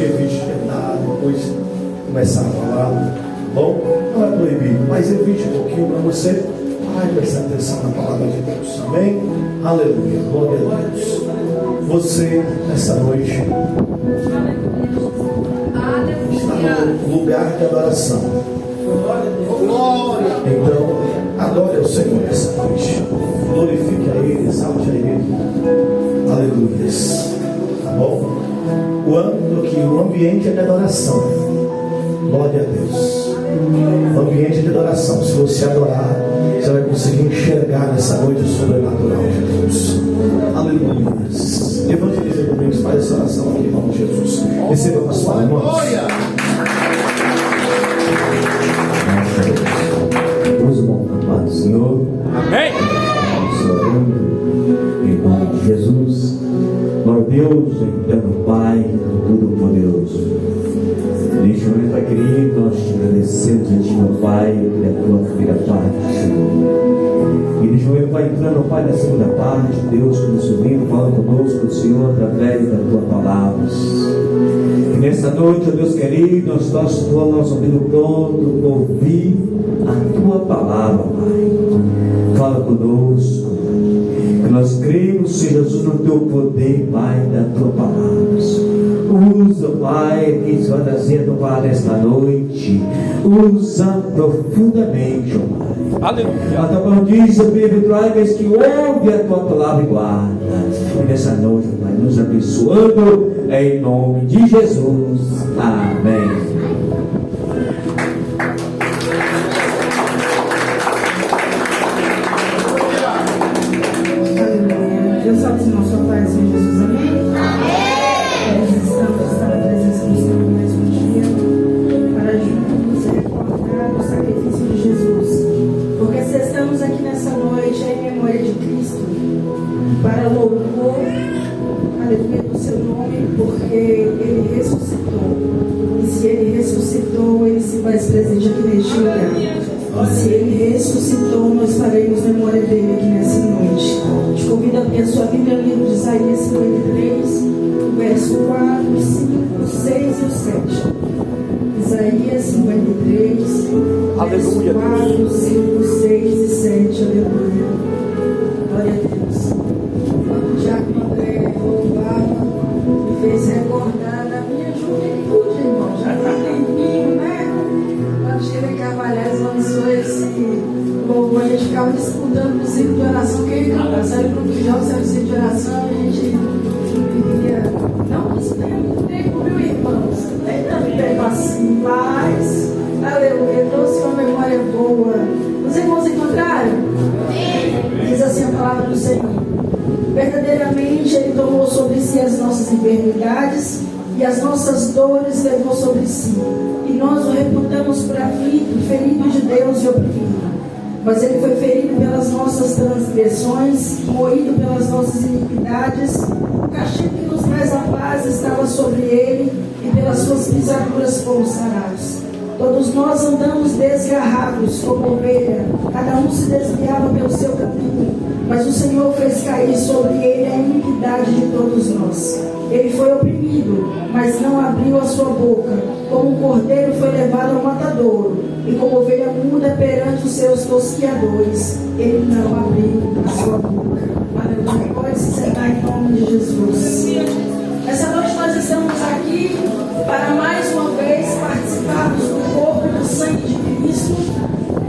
que evite terminar, depois começar a falar. Bom, não é proibido, mas evite um pouquinho para você. Ai, prestar atenção na palavra de Deus. Amém? Aleluia. Glória a Deus. Você, nessa noite, está no lugar de adoração. Então, adore ao Senhor nessa noite. Glorifique a Ele, exalte a Ele. Aleluia. Tá bom? O ambiente é de adoração. Glória a Deus. O ambiente de adoração. Se você adorar, você vai conseguir enxergar nessa noite o sobrenatural de Deus. Aleluia. Evangelize comigo, faz essa oração aqui em nome de Jesus. Receba a sua mão. Deus bom, Pai do Senhor. Amém. Em nome de Jesus. Glória a Deus, eterno Pai, Todo-Poderoso. Neste momento, Pai querido, nós te agradecemos a Ti, meu Pai, pela Tua primeira parte, Senhor. E neste momento, Pai, entrando, Pai, na segunda parte, Deus, que nos ouvindo, falando conosco, Senhor, através da Tua palavra. E nessa noite, ó Deus querido, nós nosso ouvido pronto para ouvir a Tua palavra, Pai. Fala conosco. Que nós cremos, Senhor Jesus, no Teu poder, Pai, da Tua palavra. Usa, Pai, que está trazendo para esta noite. Usa profundamente, ó Pai. Aleluia. A Tua palavra diz, Pedro, mas que ouve a Tua palavra e guarda. E nessa noite, Pai, nos abençoando, em nome de Jesus. Amém. Deus salve o nosso Pai, Senhor Jesus, amém? Nós estamos na presença do Senhor mais um dia para juntos recordar o sacrifício de Jesus, porque se estamos aqui nessa noite é em memória de Cristo, para louvor, aleluia, do seu nome, porque Ele ressuscitou, e se Ele ressuscitou, Ele se faz presente aqui neste lugar. E se Ele ressuscitou, nós faremos memória dele aqui nessa noite. Te convido a abrir a sua Bíblia no livro de Isaías 53, verso 4, 5, 6 e 7. Isaías 53, verso 4, 5, 6 e 7. Aleluia. Glória a Deus. Quando o Diácono André louvava, me fez recordar da minha juventude, irmão. Já faz tempinho, né? Quando cheguei em Carvalhais, lançou esse louvor, a gente ficava disputando o ciclo de oração. Quem canta? Saiu para o jovem, saiu do ciclo de oração, a gente queria. Não que isso tenha muito tempo, meu irmão. Não tem tanto tempo assim, mas, aleluia, trouxe uma memória boa. Os irmãos encontraram? Diz assim a palavra do Senhor: verdadeiramente Ele tomou sobre si as nossas enfermidades e as nossas dores levou sobre si. E nós o reputamos por aflito, ferido de Deus e oprimido. Mas Ele foi ferido pelas nossas transgressões, moído pelas nossas iniquidades. O castigo que nos traz a paz estava sobre Ele, e pelas suas pisaduras fomos sarados. Todos nós andamos desgarrados como ovelha, cada um se desviava pelo seu caminho, mas o Senhor fez cair sobre Ele a iniquidade de todos nós. Ele foi oprimido, mas não abriu a sua boca. Como um cordeiro foi levado ao matadouro, e como ovelha muda perante os seus tosquiadores, Ele não abriu a sua boca. Aleluia. Pode se sentar em nome de Jesus. Essa noite nós estamos aqui para mais uma vez participarmos do corpo e do sangue de Cristo.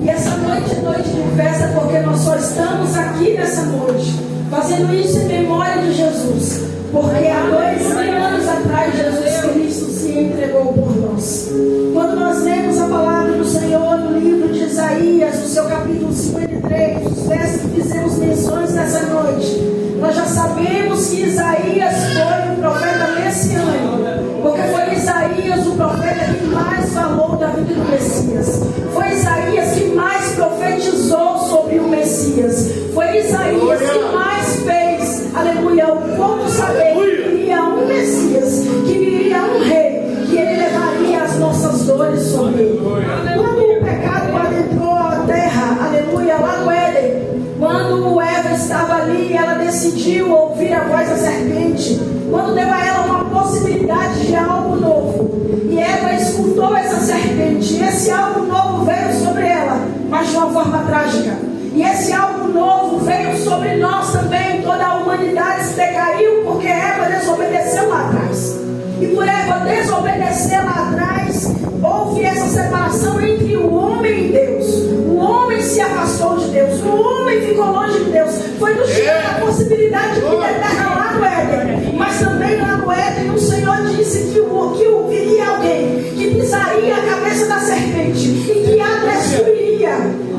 E essa noite é noite de festa, porque nós só estamos aqui nessa noite fazendo isso em memória de Jesus. Porque há 2000 anos atrás Jesus Cristo se entregou por nós. Quando nós lemos a palavra do Senhor no livro de Isaías, no seu capítulo 53, os versos que fizemos menções nessa noite, nós já sabemos que Isaías foi o profeta messiânico, porque foi Isaías o profeta que mais falou da vida do Messias. Foi Isaías que mais profetizou sobre o Messias. Foi Isaías que mais fez, aleluia, o povo saber que viria um Messias, que viria um rei, que ele levaria as nossas dores sobre ele. Quando o pecado adentrou a terra, aleluia, lá no Éden, quando Eva estava ali, ela decidiu ouvir a voz da serpente. Quando deu a ela uma possibilidade de algo novo, escutou essa serpente. E esse algo novo veio sobre ela, mas de uma forma trágica. E esse algo novo veio sobre nós também. Toda a humanidade se decaiu porque Eva desobedeceu lá atrás. E por Eva desobedecer lá atrás, houve essa separação entre o homem e Deus. O homem se afastou de Deus. O homem ficou longe de Deus. Foi nos tirando a possibilidade de vida eterna lá no Éden. Mas também lá no Éden o Senhor disse que viria alguém que pisaria a cabeça da serpente e que a destruiria.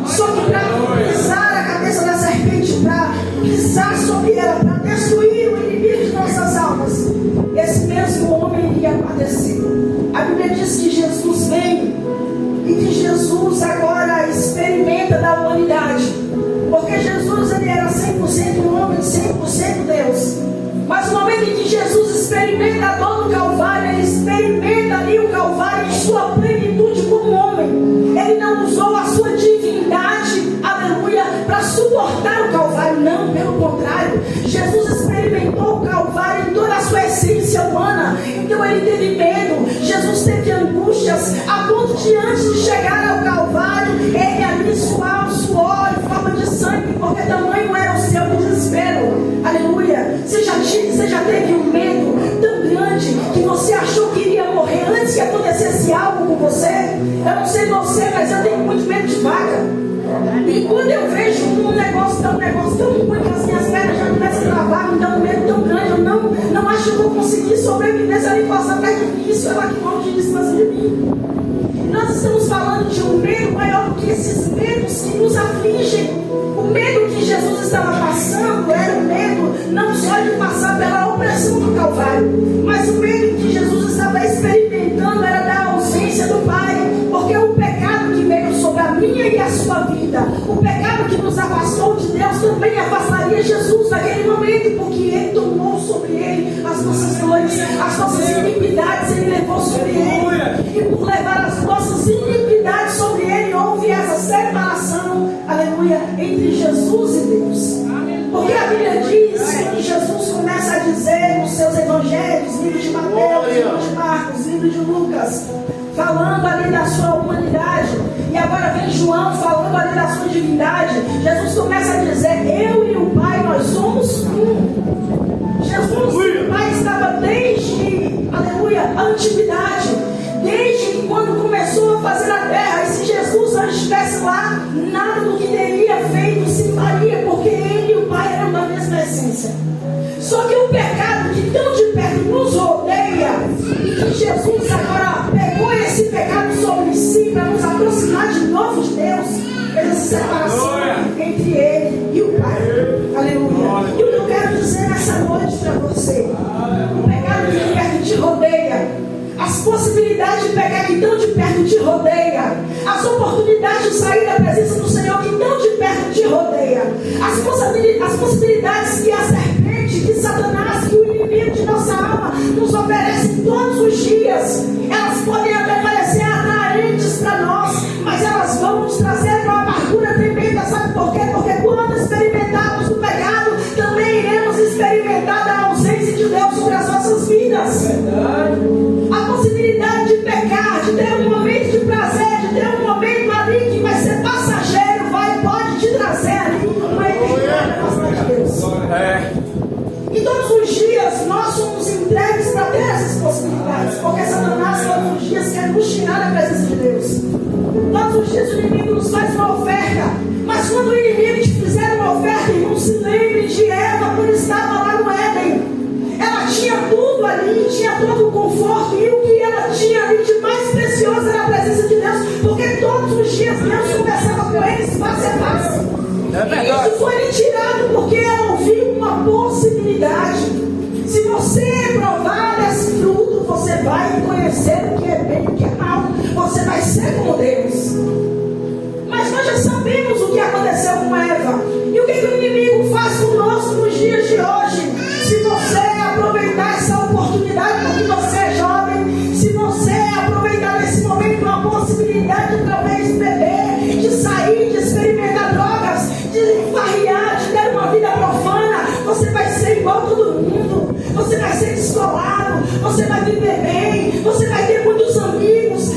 Só que para pisar a cabeça da serpente, para pisar sobre ela, para destruir o inimigo de nossas almas, esse mesmo homem iria padecer. A Bíblia diz que Jesus vem e que Jesus agora experimenta da humanidade, porque Jesus ele era 100% homem, 100% Deus. Mas no momento em que Jesus experimenta a dor do Calvário, ele experimenta ali o Calvário em sua plenitude como homem. Ele não usou a sua divindade, aleluia, para suportar o Calvário. Não, pelo contrário. Jesus experimentou o Calvário em toda a sua essência humana. Então ele teve medo. Jesus teve angústias, a ponto de antes de chegar ao Calvário, ele ali suava o suor em forma de sangue, porque tamanho era o seu desespero. Aleluia. Você já teve um medo tão grande que você achou que iria morrer antes que acontecesse algo com você? Eu não sei você, mas eu tenho muito medo de vaca. E quando eu vejo um negócio tão ruim que as minhas pernas já começam a travar, me dá um medo tão grande, eu não acho que eu vou conseguir sobreviver se ela passar perto de mim, isso ela que morre de distância de mim. Nós estamos falando de um medo maior do que esses medos que nos afligem. O medo que Jesus estava passando era o medo não só de passar pela opressão do Calvário, mas o medo que Jesus estava experimentando era da ausência do Pai, porque o pecado que veio sobre a minha e a sua vida, o pecado que nos afastou de Deus, também afastaria Jesus naquele momento, porque Ele tomou sobre Ele as nossas dores, as nossas iniquidades, Ele levou sobre Ele, e por levar as nossas iniquidades sobre Ele, houve essa separação, aleluia, entre Jesus e Deus. Porque a Bíblia diz que Jesus começa a dizer nos seus evangelhos, livro de Mateus, livro de Marcos, livro de Lucas, falando ali da sua humanidade, e agora vem João falando ali da sua divindade. Jesus começa a dizer: eu e o Pai, nós somos um. Jesus e o Pai estava desde, aleluia, a antiguidade, desde que quando começou a fazer a terra. E se Jesus antes estivesse lá, nada do que teria feito se faria, porque Ele e o Pai eram da mesma essência. Só que o pecado que tão de perto nos rodeia, e que Jesus agora pegou esse pecado sobre si para nos aproximar de novo de Deus, fez essa separação entre Ele e o Pai. Aleluia. E o que eu quero dizer nessa noite para você: o pecado que de perto te rodeia, as possibilidades de pecar que tão de perto te rodeia, as oportunidades de sair da presença do Senhor que tão de perto te rodeia, as possibilidades que a serpente, que Satanás, que o inimigo de nossa alma nos oferece todos os dias, elas podem até parecer atraentes para nós, mas elas vão nos trazer uma amargura tremenda. Sabe por quê? Porque quando experimentarmos o pecado, também iremos experimentar a ausência de Deus sobre as nossas vidas. A possibilidade de pecar, de ter um momento de prazer, de ter um momento ali que vai ser passageiro, pode te trazer ali uma eternidade na nossa de Deus. E todos os dias nós somos entregues para ter essas possibilidades, porque Satanás todos os dias quer nos tirar da presença de Deus. Todos os dias o inimigo nos faz uma oferta, mas quando o inimigo te fizer uma oferta, irmão, se lembre de Eva quando estava lá no Éden. Ela tinha tudo ali, tinha todo o conforto, e o que ela tinha ali de mais precioso era a presença de Deus, porque todos os dias Deus conversava com eles face a face. E isso foi lhe tirado porque ela ouviu uma possibilidade. Se você provar desse fruto, você vai conhecer o que é bem e o que é mal. Você vai ser como Deus. Mas nós já sabemos o que aconteceu com Eva. E o que o inimigo faz conosco nos dias de hoje? Se você aproveitar essa oportunidade, porque você é jovem, se você aproveitar nesse momento uma possibilidade de talvez beber, de sair, de experimentar drogas, de farrear, de ter uma vida profana, você vai ser igual a todo mundo, você vai ser descolado, você vai viver bem, você vai ter muitos amigos.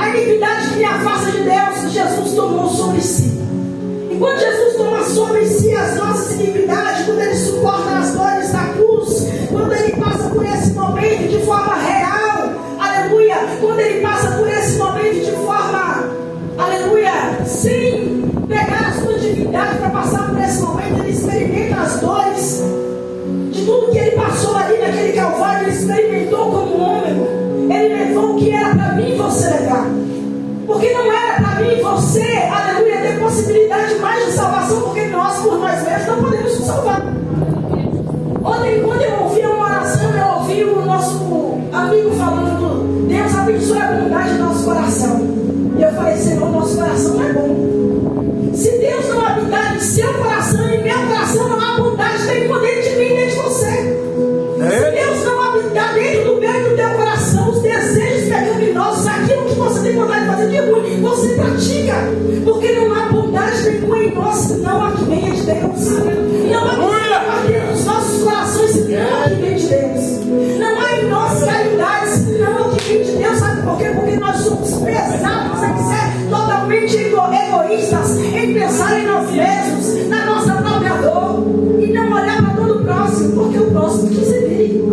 A iniquidade que me afasta de Deus, Jesus tomou sobre si. E quando Jesus toma sobre si as nossas iniquidades, quando Ele suporta as dores da cruz, quando Ele passa por esse momento de forma real, aleluia, quando Ele passa por esse momento de forma, aleluia, sem pegar a sua divindade para passar por esse momento, Ele experimenta as dores de tudo que Ele passou ali naquele Calvário. Ele experimentou como homem. Ele levou o que era para mim e você levar. Porque não era para mim e você, aleluia, ter possibilidade mais de salvação, porque nós, por nós mesmos, não podemos nos salvar. Ontem, quando eu ouvi uma oração, eu ouvi o nosso amigo falando: Deus abençoe a bondade do nosso coração. E eu falei: Senhor, nosso coração não é bom. Se Deus não habitar em seu coração e em meu coração, não há bondade nenhuma dentro de mim e dentro de você. Se Deus não habitar dentro do meu e do teu coração, os desejos pecaminosos, aquilo que você tem vontade de fazer de ruim, você pratica. Porque não há bondade nenhuma em nós, senão a que vem de Deus. Não há bondade dentro dos nossos corações, senão a que vem de Deus. Não há em nós caridade, senão a que vem de Deus. Sabe por quê? Porque nós somos pesados em ser totalmente egoístas, em pensar em nós mesmos, na nossa própria dor, e não olhar para todo o próximo, porque o próximo precisa vir.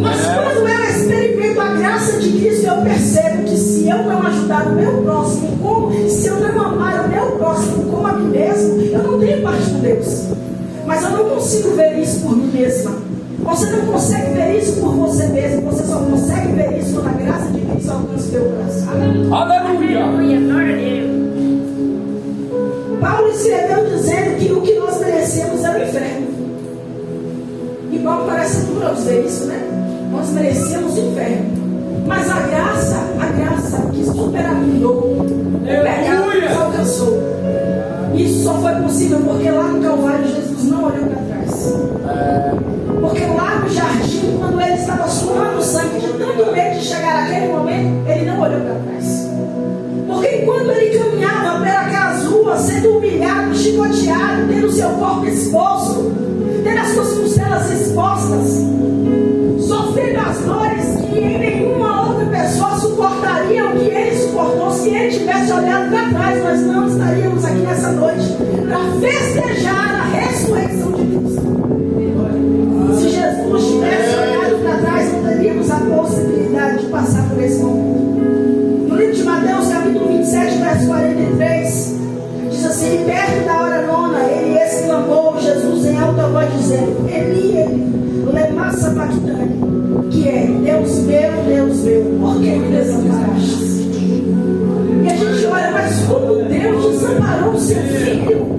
Mas quando eu experimento a graça de Cristo, eu percebo que se eu não ajudar o meu próximo, se eu não amar o meu próximo como a mim mesmo, eu não tenho parte com Deus. Mas eu não consigo ver isso por mim mesma. Você não consegue ver isso por você mesmo. Você só consegue ver isso quando a graça de Cristo alcança o teu coração. Aleluia! Glória a Deus. Paulo escreveu dizendo que o que nós merecemos é o inferno. E Paulo parece duro ao dizer isso, né? Nós merecemos o inferno. Mas a graça que superabundou, o pecado nos alcançou. Isso só foi possível porque lá no Calvário Jesus não olhou para trás. Porque lá no jardim, quando ele estava suando sangue de tanto medo de chegar naquele momento, ele não olhou para trás. Porque enquanto ele caminhava pelas ruas, sendo humilhado, chicoteado, tendo o seu corpo exposto, tendo as suas costelas expostas, sofrendo as dores que nenhuma outra pessoa suportaria o que ele suportou se ele tivesse olhado para trás. Nós não estaríamos aqui nessa noite para festejar a ressurreição de Cristo. Se Jesus tivesse olhado para trás, não teríamos a possibilidade de passar por esse momento. No livro de Mateus, capítulo 27, verso 43, diz assim: perto da hora nona, ele exclamou, Jesus em alta voz, dizendo: Eli, Eli, lema sabachthani, que é: Deus meu, por que me desamparaste? E a gente olha, mas como Deus desamparou o seu filho?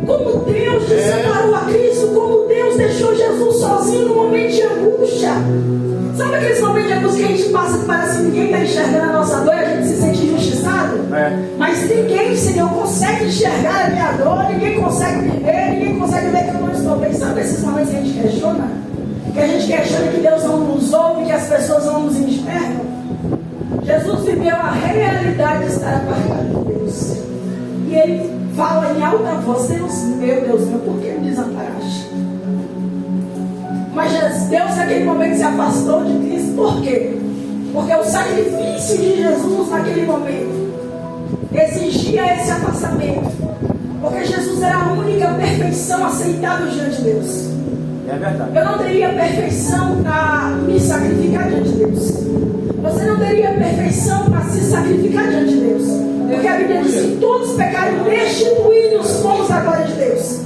Como Deus desamparou a Cristo? Como Deus deixou Jesus sozinho no momento de angústia? Sabe aqueles momentos de angústia que a gente passa que parece que ninguém está enxergando a nossa dor e a gente se sente injustiçado? Mas ninguém, Senhor, consegue enxergar a minha dor, ninguém consegue viver, ninguém consegue ver que eu não estou bem. Sabe esses momentos que a gente questiona? Que a gente questiona que Deus não nos ouve, que as pessoas não nos enxergam? Jesus viveu a realidade de estar apartado de Deus. E ele fala em alta voz: Deus meu, por que me desamparaste? Mas Deus naquele momento se afastou de Cristo. Por quê? Porque o sacrifício de Jesus naquele momento exigia esse afastamento. Porque Jesus era a única perfeição aceitável diante de Deus. É verdade. Eu não teria perfeição para me sacrificar diante de Deus. Você não teria perfeição para se sacrificar diante de Deus. Porque a Bíblia diz que todos pecaram, destituídos fomos da glória de Deus.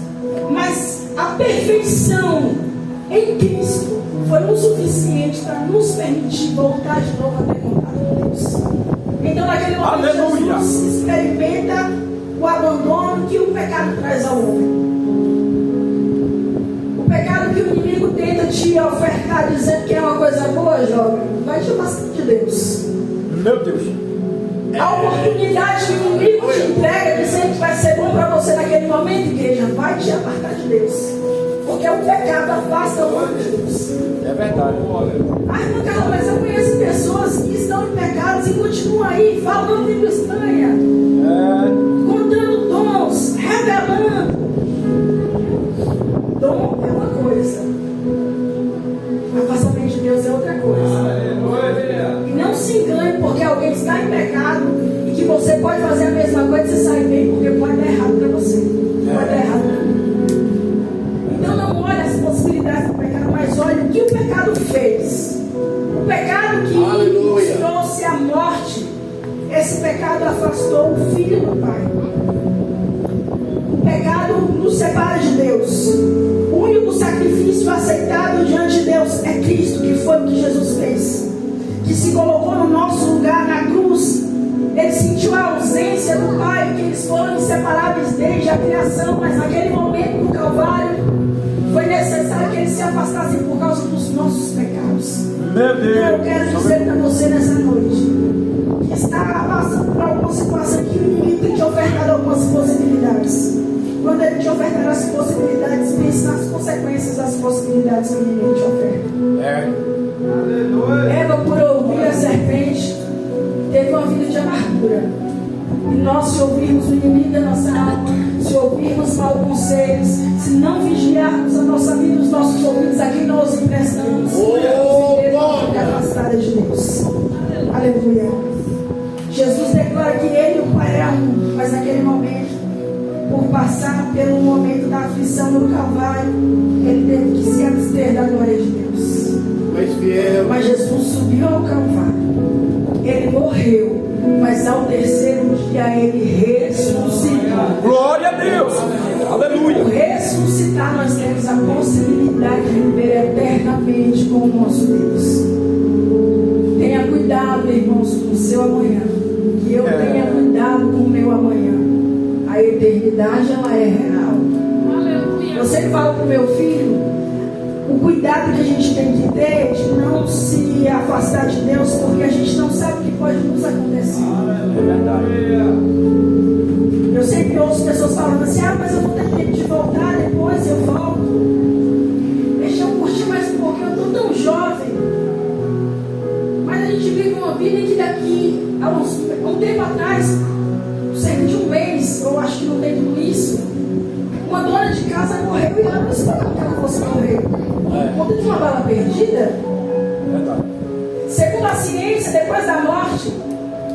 Mas a perfeição em Cristo foi o suficiente para nos permitir voltar de novo a ter contato com Deus. Então naquele momento Jesus experimenta o abandono que o pecado traz ao homem. O pecado que o inimigo tenta te ofertar dizendo que é uma coisa boa, jovem, vai te afastar de Deus. Meu Deus. A oportunidade que o inimigo te entrega dizendo que vai ser bom para você naquele momento, igreja, vai te apartar de Deus. Porque o pecado afasta o homem de Deus. É verdade. Ai, irmã Carla, mas eu conheço pessoas que estão em pecados e continuam aí, falando língua estranha, contando dons, revelando. Dom é uma coisa, afastamento de Deus é outra coisa. E não se engane porque alguém está em em pecado e que você pode fazer a mesma coisa e você sai bem, porque pode dar errado para você. Pode dar errado para mim. Então não olhe as possibilidades do pecado, mas olhe o que o pecado fez. O pecado que nos trouxe a morte. Esse pecado afastou o Filho do Pai. O pecado nos separa de Deus. O único sacrifício aceitável diante de Deus é Cristo, que foi o que Jesus fez, que se colocou no nosso lugar na cruz. Ele sentiu a ausência do Pai, que eles foram inseparáveis desde a criação, mas naquele momento do Calvário foi necessário que eles se afastassem por causa dos nossos pecados. Meu Deus! Então eu quero dizer para você nessa noite, que está passando por alguma situação que o inimigo tem te ofertado algumas possibilidades. Quando ele te ofertar as possibilidades, pense nas consequências das possibilidades que o inimigo te oferta. Eva, por ouvir a serpente, teve uma vida de amargura. E nós, se ouvirmos o inimigo da nossa alma, se ouvirmos maus conselhos, se não vigiarmos a nossa vida, os nossos ouvidos a quem nós emprestamos, ficar afastada de Deus. Aleluia. Jesus declara que ele e o Pai eram um, mas naquele momento, por passar pelo momento da aflição no Calvário, ele teve que se abster da glória de Deus. Mas Jesus subiu ao Calvário, ele morreu, mas ao terceiro dia ele ressuscitou. Glória a Deus! Aleluia! Por ressuscitar, nós temos a possibilidade de viver eternamente com o nosso Deus. Tenha cuidado, irmãos, com o seu amanhã. Que eu tenha cuidado com o meu amanhã. A eternidade, ela é real. Aleluia. Eu sempre falo para o meu filho, o cuidado que a gente tem que ter de não se afastar de Deus, porque a gente não sabe o que pode nos acontecer. É verdade. Eu sempre ouço pessoas falando assim, mas eu vou ter tempo de voltar, depois eu volto. Deixa eu curtir mais um pouquinho, eu estou tão jovem. Mas a gente vive uma vida que daqui a um tempo atrás, cerca de um mês, eu acho que não tem tudo isso, uma dona de casa morreu e ela não esperava que ela fosse morrer. Por conta de uma bala perdida. Segundo a ciência, depois da morte,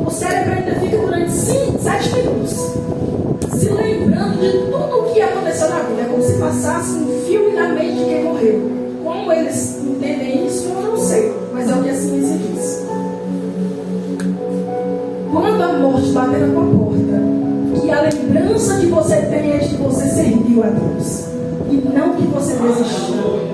o cérebro ainda fica durante 7 minutos se lembrando de tudo o que aconteceu na vida. É como se passasse um filme na mente de quem morreu. Como eles entendem isso, eu não sei, mas é o que a ciência diz. Quando a morte bater na tua porta, que a lembrança que você tem é de que você serviu a Deus e não que você desistiu.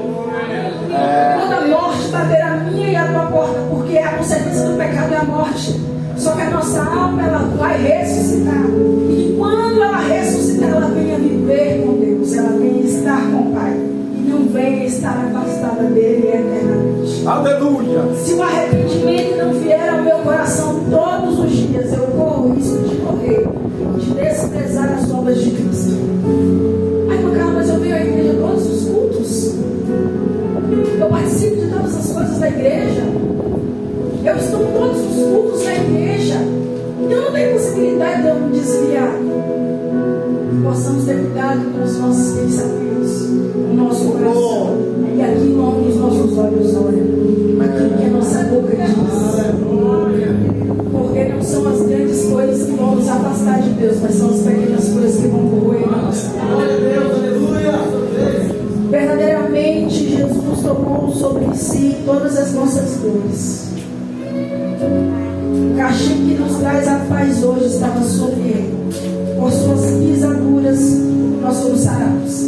Quando a morte bater a minha e a tua porta, porque a consequência do pecado é a morte, só que a nossa alma, ela vai ressuscitar, e quando ela ressuscitar, ela venha viver com Deus, ela venha estar com o Pai e não venha estar afastada dele eternamente. Aleluia! Se o arrependimento não vier ao meu coração todos os dias, eu corro o risco de morrer, de desprezar as obras de Cristo. Ai, meu carro, mas eu venho à igreja todos os cultos, eu participo de todas as coisas da igreja, eu estou em todos os cultos da igreja, então não tem possibilidade de eu me desviar. Possamos ter cuidado com os nossos pensamentos, o nosso coração, e aquilo onde os nossos olhos olham, aquilo que a nossa boca diz, porque não são as grandes coisas que vão nos afastar de Deus, mas são as pequenas coisas que vão corroer a nossa vida. Verdadeiramente, Jesus tomou sobre si todas as nossas dores. O castigo que nos traz a paz hoje estava sobre ele. Por suas pisaduras, nós fomos sarados.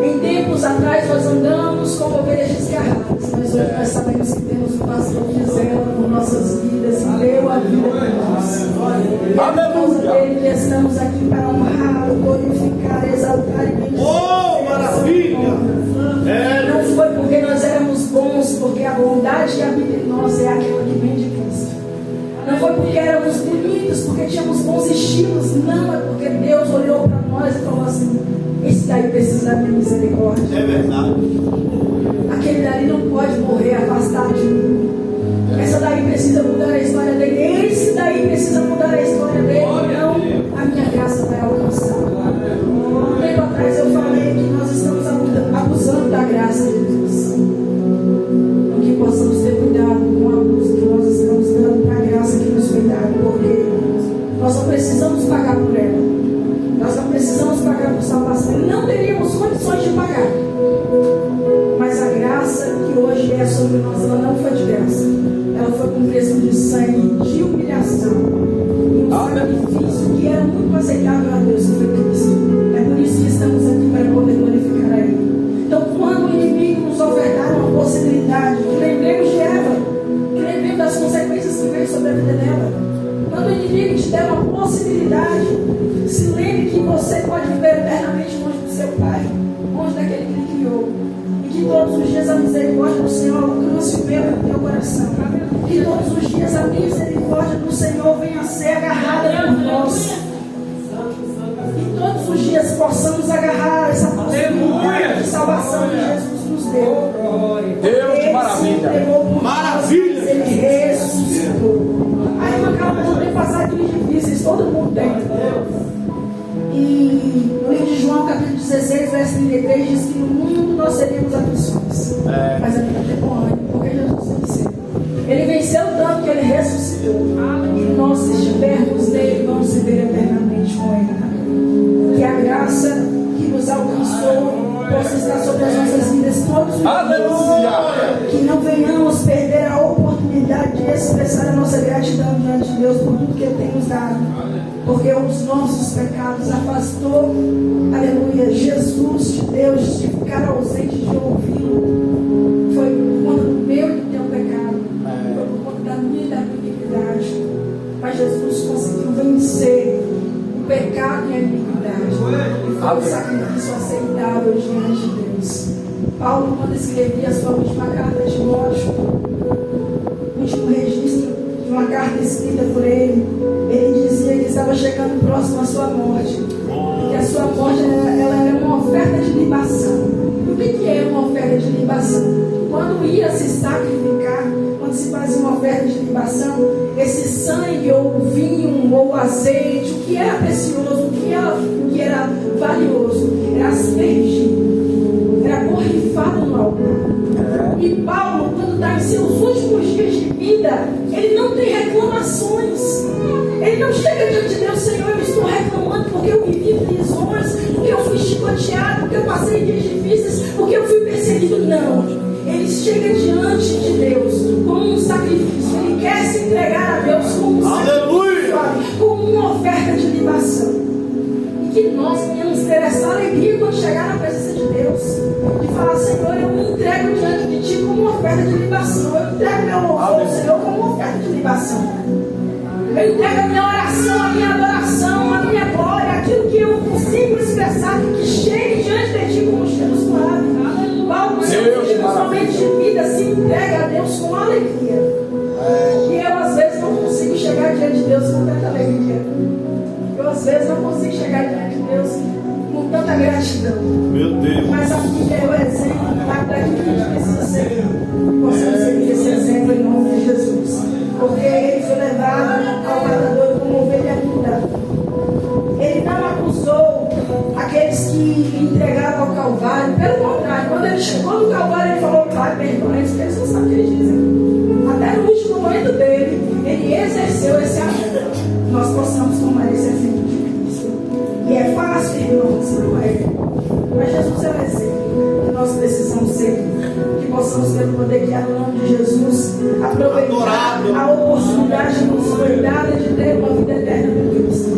Em tempos atrás, nós andamos como ovelhas desgarradas, mas hoje nós sabemos que temos um pastor que zela por nossas vidas e deu a vida por nós. E é por causa dele que estamos aqui para honrá-lo, glorificar, exaltar e bendizer. Oh, maravilha! Não foi porque nós éramos bons, porque a bondade que habita em nós é aquela que vem de Cristo. Não foi porque éramos bonitos, porque tínhamos bons estilos. Não, é porque Deus olhou para nós e falou assim: esse daí precisa da minha misericórdia. É verdade. Aquele dali não pode morrer afastado de mim. Essa daí precisa mudar a história dele. Esse daí precisa mudar a história dele. Não, a minha graça vai alcançar. Um tempo atrás eu falei que nós estamos abusando da graça de Deus. Que possamos ter cuidado com o abuso que nós estamos dando para a graça que nos foi dada. Quando o inimigo te der uma possibilidade, se lembre que você pode viver eternamente longe do seu Pai, longe daquele que Ele criou. E que todos os dias a misericórdia do Senhor alcance o meu e o teu coração. Que todos os dias a misericórdia do Senhor venha a ser agarrada por nós. E todos os dias possamos agarrar essa possibilidade de salvação que Jesus nos deu. Deus de maravilha. Maravilha! Ele ressuscitou. Aí, meu cara, não tem passar dias difíceis, todo mundo tem. E no livro de João, capítulo 16, verso 33, diz que no mundo nós teríamos aflições. Mas a vida tem bom ânimo, porque Jesus venceu. Ele venceu tanto que ele ressuscitou. E nós, se estivermos nele, vamos viver eternamente com ele. Que a graça que nos alcançou possa estar sobre as nossas vidas todos os dias. Que não venhamos perder a oportunidade de expressar a nossa gratidão diante de Deus por tudo que Ele tem nos dado. Porque os nossos pecados afastou, aleluia, Jesus de Deus, de ficar ausente de ouvi-lo. Foi por conta do meu e do teu pecado. Foi por conta da minha e da minha iniquidade. Mas Jesus conseguiu vencer o pecado e a iniquidade. E foi um sacrifício aceitável diante de Deus. Paulo, quando escrevia a sua última carta a Timóteo, último registro de uma carta escrita por ele dizia que estava chegando próximo à sua morte. Que a sua morte ela era uma oferta de libação. E o que é uma oferta de libação? Quando ia se sacrificar, quando se fazia uma oferta de libação, esse sangue ou o vinho ou o azeite, o que era precioso, o que era valioso, era aspergido, era borrifado no altar. E Paulo, quando está em seus últimos dias de vida, ele não tem reclamações. Ele não chega diante de Deus, Senhor, eu estou reclamando porque eu vivi prisões, porque eu fui chicoteado, porque eu passei dias difíceis, porque eu fui perseguido. Não. Ele chega diante de Deus como um sacrifício. Ele quer se entregar a Deus como um sacrifício, como uma oferta de libação. E que nós venhamos ter essa alegria quando chegar na presença de Deus. De falar, Senhor, eu me entrego diante de Ti como uma oferta de libação. Eu entrego meu louvor, Senhor, como uma oferta de libação. Eu entrego a minha oração, a minha adoração, a minha glória, aquilo que eu consigo expressar, que chegue diante de Ti como cheiro suave. Paulo, somente de vida, se entrega a Deus com alegria. E eu, às vezes, não consigo chegar diante de Deus com tanta alegria. Eu, às vezes, não consigo chegar diante de Deus com tanta gratidão. Meu Deus. Mas a Bíblia é o exemplo daquilo que a gente precisa ser. Possamos seguir esse exemplo em nome de Jesus. Porque ele foi levado ao matador como ovelha muda. Ele não acusou aqueles que entregaram ao Calvário. Pelo contrário, quando ele chegou no Calvário, ele falou: Pai, perdoa eles, porque eles não sabem o que eles dizem. Até no último momento dele, ele exerceu esse amor. Nós possamos tomar esse exemplo de Cristo. E é fácil, irmãos, não é? Mas Jesus é o exemplo que nós precisamos seguir. Que possamos, pelo poder que há no nome de Jesus, aproveitar a oportunidade que nos foi dada de ter uma vida eterna com Cristo.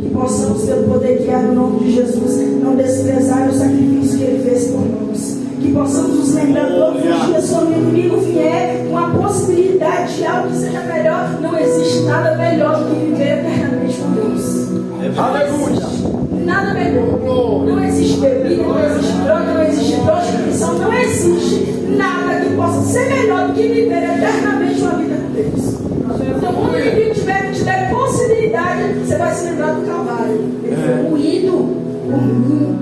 Que possamos, pelo poder que há no nome de Jesus, não desprezar o sacrifício que Ele fez por nós. Que possamos nos lembrar todos os dias, quando o inimigo vier com a possibilidade de algo que seja melhor. Não existe nada melhor do que viver eternamente com Deus. Aleluia! Nada melhor. Não existe bebida, não existe droga, não existe prostituição, não existe nada que possa ser melhor do que viver eternamente uma vida com Deus. Então, quando o inimigo te der possibilidade, você vai se lembrar do Calvário. Ele foi moído por mim,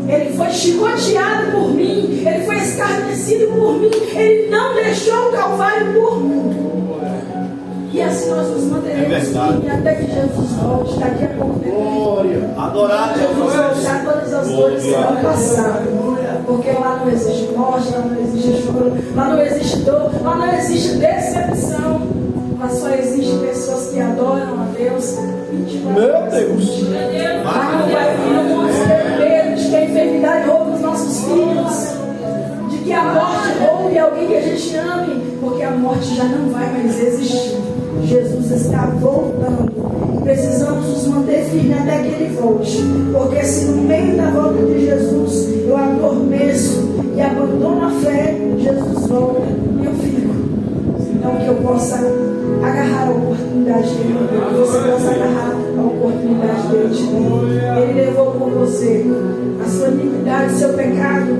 ele foi chicoteado por mim, ele foi escarnecido por mim, ele não deixou o Calvário por mim. E assim nós nos manteremos firmes até que Jesus volte. Daqui a pouco tempo. Glória. Adorar Jesus voltar, todas as dores serão passadas. Porque lá não existe morte, lá não existe choro, lá não existe dor, lá não existe decepção. Lá só existem pessoas que adoram a Deus. Meu Deus! Lá não vai vir o monte ter medo de que a enfermidade roube os nossos filhos. De que a morte roube alguém que a gente ame. Porque a morte já não vai mais existir. Jesus está voltando e precisamos nos manter firmes até que Ele volte, porque se no meio da volta de Jesus eu adormeço e abandono a fé, Jesus volta e eu fico. Então que eu possa agarrar a oportunidade que Ele te deu, que você possa agarrar a oportunidade que Ele te deu. Ele levou por você a sua iniquidade, seu pecado.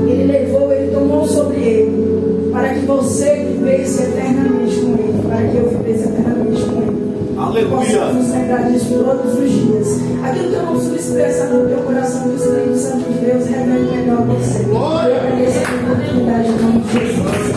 Ele levou, Ele tomou sobre Ele, para que você vivesse eternamente com Ele, para que eu vivesse eternamente com Ele. Possamos nos lembrar disso todos os dias. Aquilo que eu não consigo expressar no teu coração, que o Espírito Santo de Deus revele melhor a você. Eu agradeço a oportunidade em nome de Jesus.